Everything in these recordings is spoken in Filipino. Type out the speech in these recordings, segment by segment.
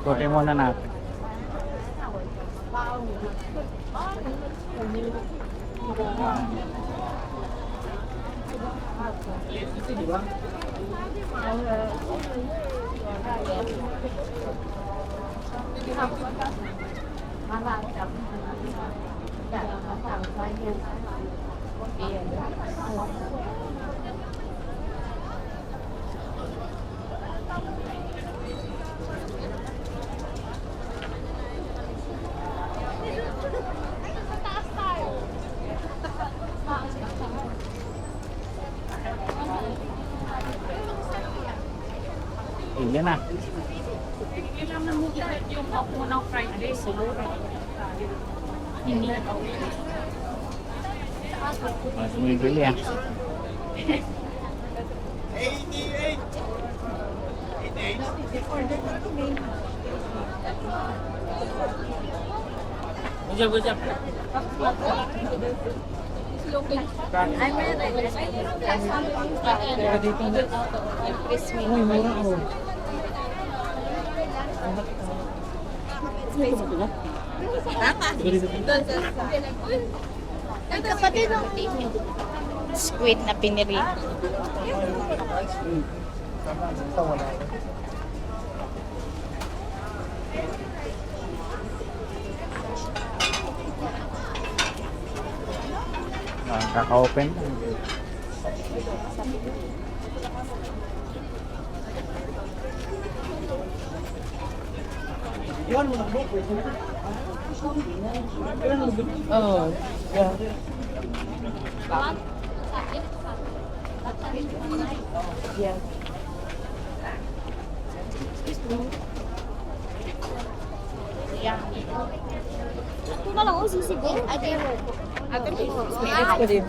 Buti muna natin. Yan na. Kailangan mo yung ako ng Friday siguro. Hindi. Mas bumibili ah. 88. 88. Bujab. I'm ready. Christmas. Uy, mura ako. Ang kapatid ng squid na piniri. Kaka-open. Oh, yeah. Yeah. Ito na lang ako sisigil. Adero. Ko din.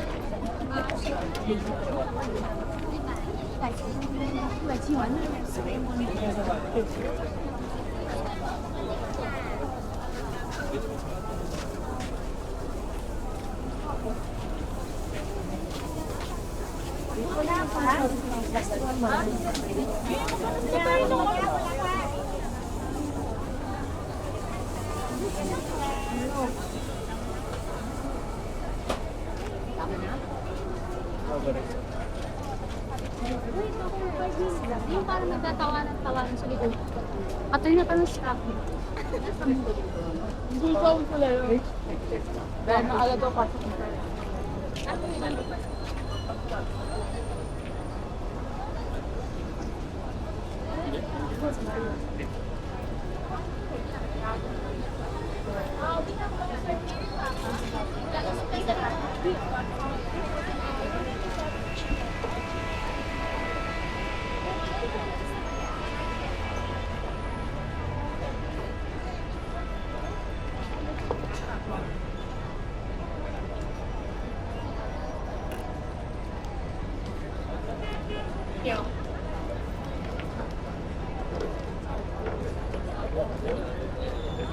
Yung parang nagtatawanan sa likod. Patuloy na tanong siya. Hindi ko pala yun. Dahil maaga daw pasok ko.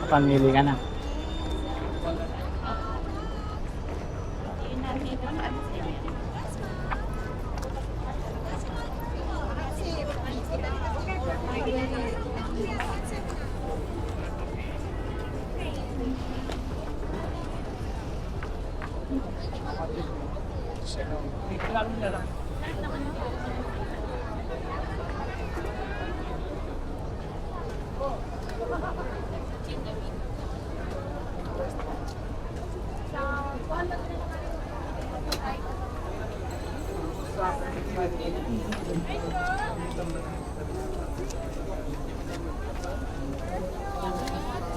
Pamili ka na.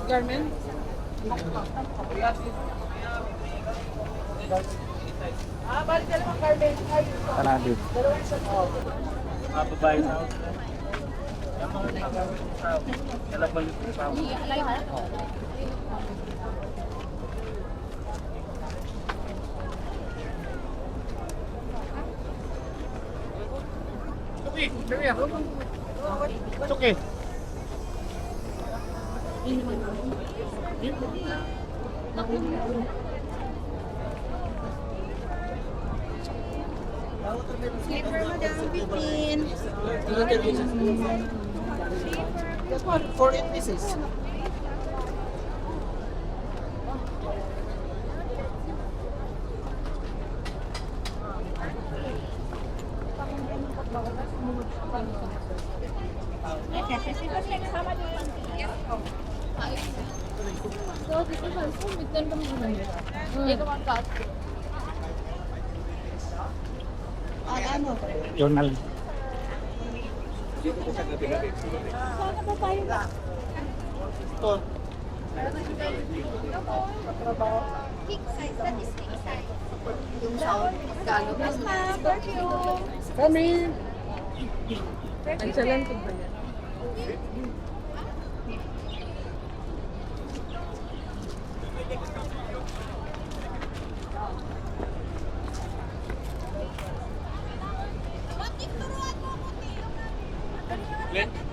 Garment? Balik ka naman, Carmen. Tara dito. Mga babae na ako. Yung mga nagkakaroon ng tao. Alam mo yung tao. Okay, come here. It's okay. Slipper mo down, 15. That one, 4 pieces. So, dito sa school, midterm kami naman. Ito ang cut. Ano? Journal. Sana ba tayo ba? Big size, that is big size. Yung sound, galo. Yes, ma'am. Perfume. Kami. Ang salan ko ba yan? Glenn?